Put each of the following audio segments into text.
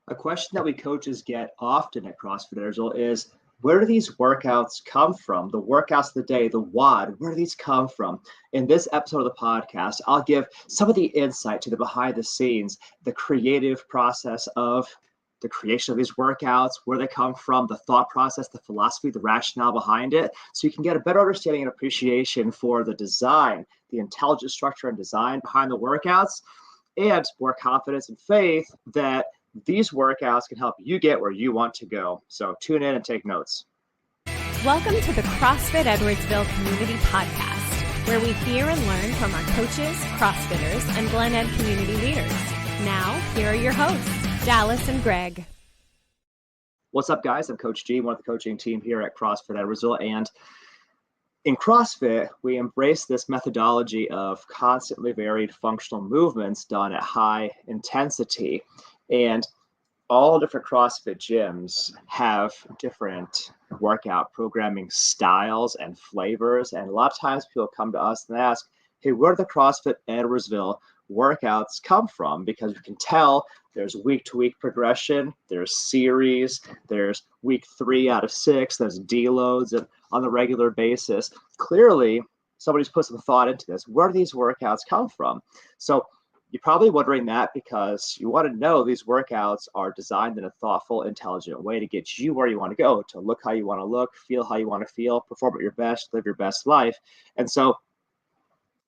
A question that we coaches get often at CrossFit Israel is, where do these workouts come from? The workouts of the day, the WOD, where do these come from? In this episode of the podcast, I'll give some of the insight to the behind the scenes, the creative process of the creation of these workouts, where they come from, the thought process, the philosophy, the rationale behind it, so you can get a better understanding and appreciation for the design, the intelligent structure and design behind the workouts, and more confidence and faith that these workouts can help you get where you want to go. So tune in and take notes. Welcome to the CrossFit Edwardsville Community Podcast, where we hear and learn from our coaches, CrossFitters, and Glen Ed community leaders. Now, here are your hosts, Dallas and Greg. What's up, guys? I'm Coach G, one of the coaching team here at CrossFit Edwardsville. And in CrossFit, we embrace this methodology of constantly varied functional movements done at high intensity. And all different CrossFit gyms have different workout programming styles and flavors. And a lot of times people come to us and ask, hey, where do the CrossFit Edwardsville workouts come from? Because you can tell there's week-to-week progression, there's series, there's week 3 out of 6, there's deloads on the regular basis. Clearly, somebody's put some thought into this. Where do these workouts come from? So you're probably wondering that because you want to know these workouts are designed in a thoughtful, intelligent way to get you where you want to go, to look how you want to look, feel how you want to feel, perform at your best, live your best life. And so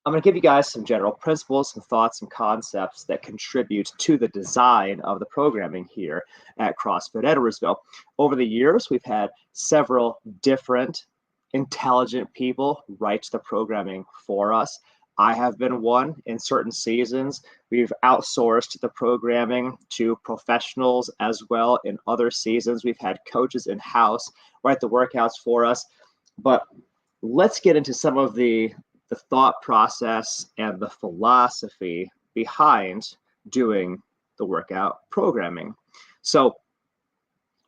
I'm going to give you guys some general principles, some thoughts, some concepts that contribute to the design of the programming here at CrossFit Edwardsville. Over the years, we've had several different intelligent people write the programming for us. I have been one in certain seasons. We've outsourced the programming to professionals as well. In other seasons, we've had coaches in-house write the workouts for us. But let's get into some of the thought process and the philosophy behind doing the workout programming. So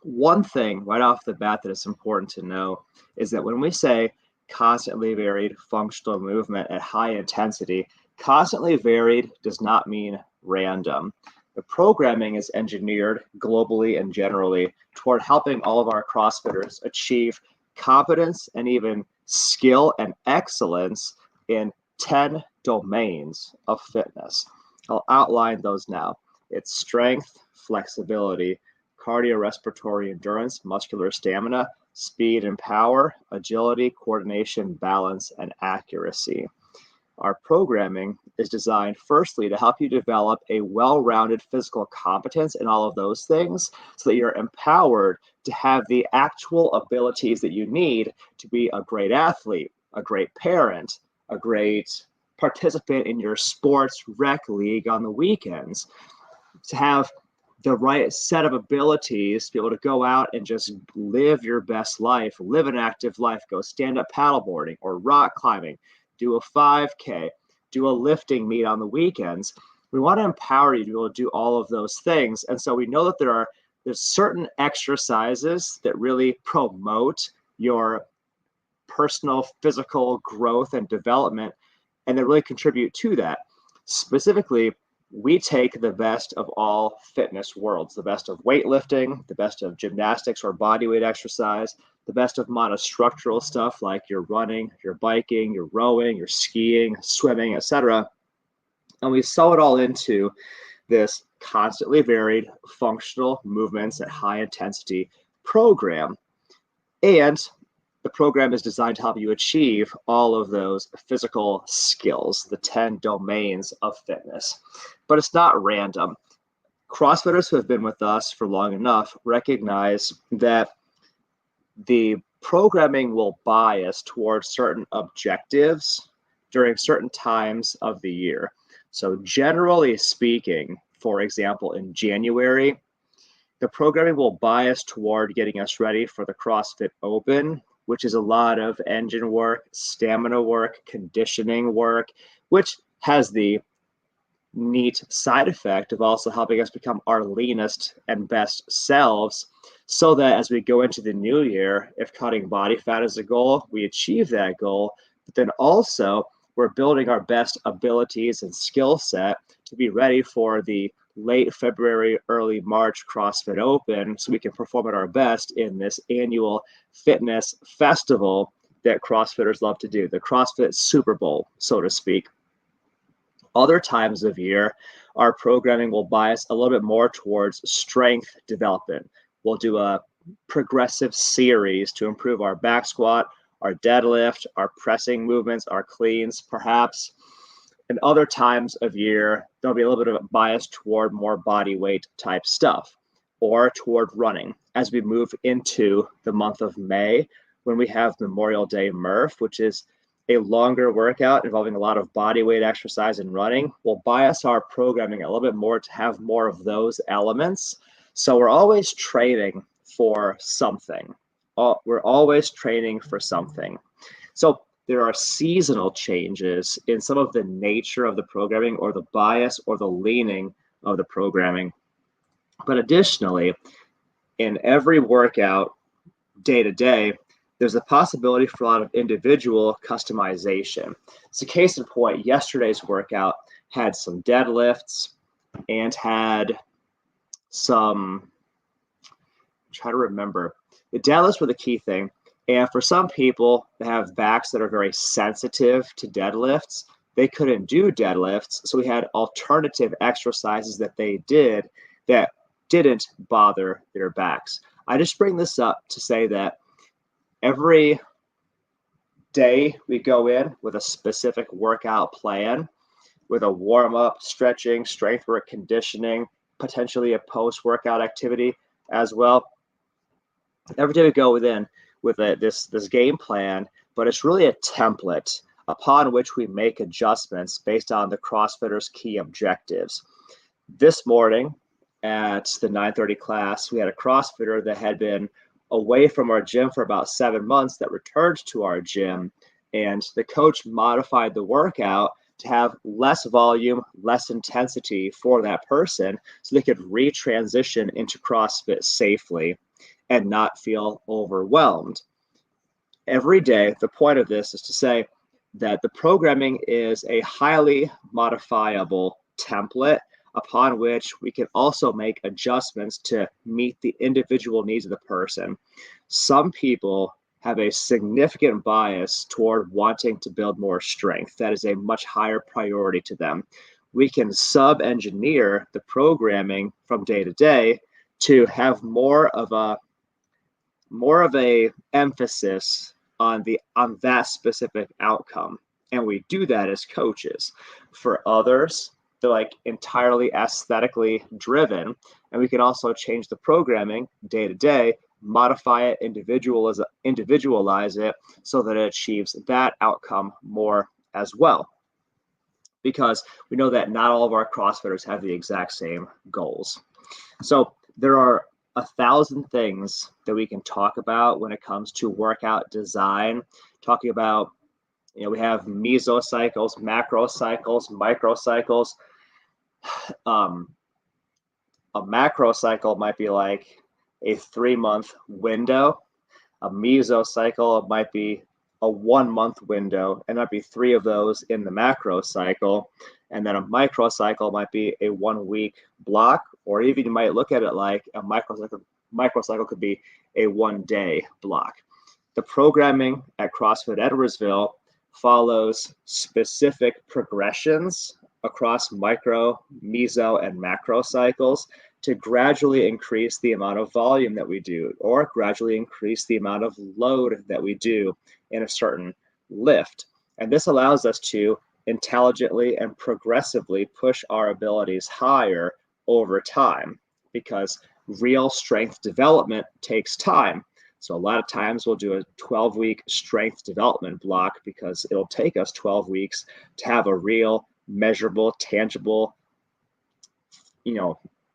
one thing right off the bat that is important to know is that when we say constantly varied functional movement at high intensity, constantly varied does not mean random. The programming is engineered globally and generally toward helping all of our CrossFitters achieve competence and even skill and excellence in 10 domains of fitness. I'll outline those now. It's strength, flexibility, cardiorespiratory endurance, muscular stamina, speed and power, agility, coordination, balance, and accuracy. Our programming is designed firstly to help you develop a well-rounded physical competence in all of those things so that you're empowered to have the actual abilities that you need to be a great athlete, a great parent, a great participant in your sports rec league on the weekends, to have the right set of abilities to be able to go out and just live your best life, live an active life, go stand up paddleboarding or rock climbing, do a 5K, do a lifting meet on the weekends. We want to empower you to be able to do all of those things. And so we know that there's certain exercises that really promote your personal physical growth and development, and that really contribute to that. Specifically, we take the best of all fitness worlds, the best of weightlifting, the best of gymnastics or bodyweight exercise, the best of monostructural stuff like your running, your biking, your rowing, your skiing, swimming, etc. And we sew it all into this constantly varied functional movements at high intensity program. And the program is designed to help you achieve all of those physical skills, the 10 domains of fitness. But it's not random. CrossFitters who have been with us for long enough recognize that the programming will bias towards certain objectives during certain times of the year. So generally speaking, for example, in January, the programming will bias toward getting us ready for the CrossFit Open, which is a lot of engine work, stamina work, conditioning work, which has the neat side effect of also helping us become our leanest and best selves, so that as we go into the new year, if cutting body fat is a goal, we achieve that goal, but then also we're building our best abilities and skill set to be ready for the late February, early March CrossFit Open so we can perform at our best in this annual fitness festival that CrossFitters love to do, the CrossFit Super Bowl, so to speak. Other times of year, our programming will bias a little bit more towards strength development. We'll do a progressive series to improve our back squat, our deadlift, our pressing movements, our cleans, perhaps. And other times of year, there'll be a little bit of a bias toward more body weight type stuff or toward running as we move into the month of May when we have Memorial Day Murph, which is a longer workout involving a lot of body weight exercise and running. We'll bias our programming a little bit more to have more of those elements. So we're always training for something. We're always training for something. So there are seasonal changes in some of the nature of the programming or the bias or the leaning of the programming. But additionally, in every workout, day to day, there's a possibility for a lot of individual customization. So case in point, yesterday's workout had some deadlifts and had some, try to remember, the deadlifts were the key thing. And for some people that have backs that are very sensitive to deadlifts, they couldn't do deadlifts. So we had alternative exercises that they did that didn't bother their backs. I just bring this up to say that every day we go in with a specific workout plan with a warm-up, stretching, strength work, conditioning, potentially a post-workout activity as well. Every day we go within with this game plan, but it's really a template upon which we make adjustments based on the CrossFitter's key objectives. This morning at the 9:30 class, we had a CrossFitter that had been away from our gym for about 7 months that returned to our gym, and the coach modified the workout to have less volume, less intensity for that person so they could retransition into CrossFit safely and not feel overwhelmed. Every day, the point of this is to say that the programming is a highly modifiable template upon which we can also make adjustments to meet the individual needs of the person. Some people have a significant bias toward wanting to build more strength. That is a much higher priority to them. We can sub-engineer the programming from day to day to have more of a emphasis on that specific outcome. And we do that as coaches. For others, they're like entirely aesthetically driven, and we can also change the programming day to day, modify it, individualize it so that it achieves that outcome more as well. Because we know that not all of our CrossFitters have the exact same goals. So there are 1,000 things that we can talk about when it comes to workout design, talking about, we have mesocycles, macrocycles, microcycles. A macrocycle might be like a 3-month window. A mesocycle might be a 1-month window, and might be 3 of those in the macrocycle. And then a microcycle might be a 1-week block, or even you might look at it like a microcycle could be a 1-day block. The programming at CrossFit Edwardsville follows specific progressions across micro, meso, and macro cycles to gradually increase the amount of volume that we do, or gradually increase the amount of load that we do in a certain lift. And this allows us to intelligently and progressively push our abilities higher over time, because real strength development takes time. So a lot of times we'll do a 12-week strength development block because it'll take us 12 weeks to have a real measurable, tangible,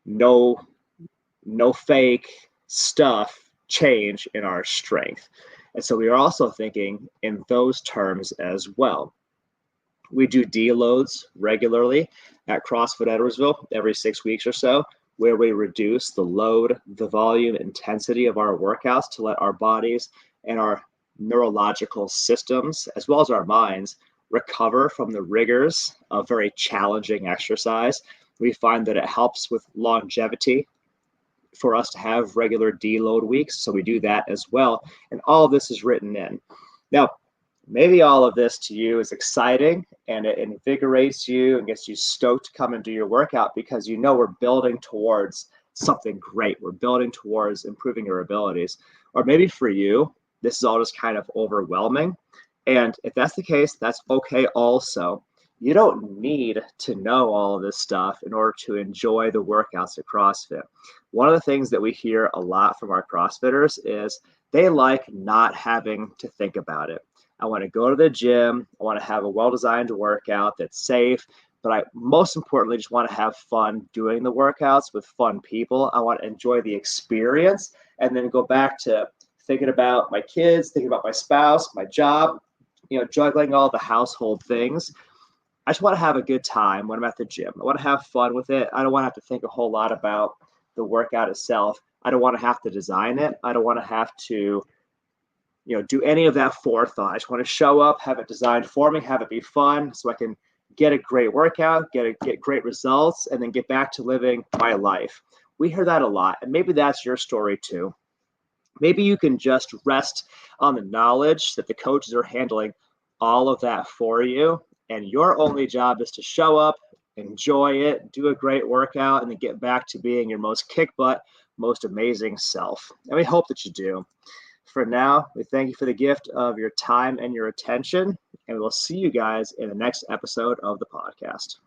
no fake stuff change in our strength. And so we are also thinking in those terms as well. We do deloads regularly at CrossFit Edwardsville every 6 weeks or so, where we reduce the load, the volume, intensity of our workouts to let our bodies and our neurological systems, as well as our minds, recover from the rigors of very challenging exercise We find that it helps with longevity for us to have regular deload weeks. So we do that as well. And all of this is written in. Now, maybe all of this to you is exciting and it invigorates you and gets you stoked to come and do your workout because you know we're building towards something great. We're building towards improving your abilities. Or maybe for you, this is all just kind of overwhelming. And if that's the case, that's okay also. You don't need to know all of this stuff in order to enjoy the workouts at CrossFit. One of the things that we hear a lot from our CrossFitters is they like not having to think about it. I want to go to the gym. I want to have a well-designed workout that's safe, but I most importantly just want to have fun doing the workouts with fun people. I want to enjoy the experience and then go back to thinking about my kids, thinking about my spouse, my job, juggling all the household things. I just want to have a good time when I'm at the gym. I want to have fun with it. I don't want to have to think a whole lot about the workout itself. I don't want to have to design it. I don't want to have to, do any of that forethought. I just want to show up, have it designed for me, have it be fun so I can get a great workout, get great results, and then get back to living my life. We hear that a lot, and maybe that's your story too. Maybe you can just rest on the knowledge that the coaches are handling all of that for you. And your only job is to show up, enjoy it, do a great workout, and then get back to being your most kick butt, most amazing self. And we hope that you do. For now, we thank you for the gift of your time and your attention. And we'll see you guys in the next episode of the podcast.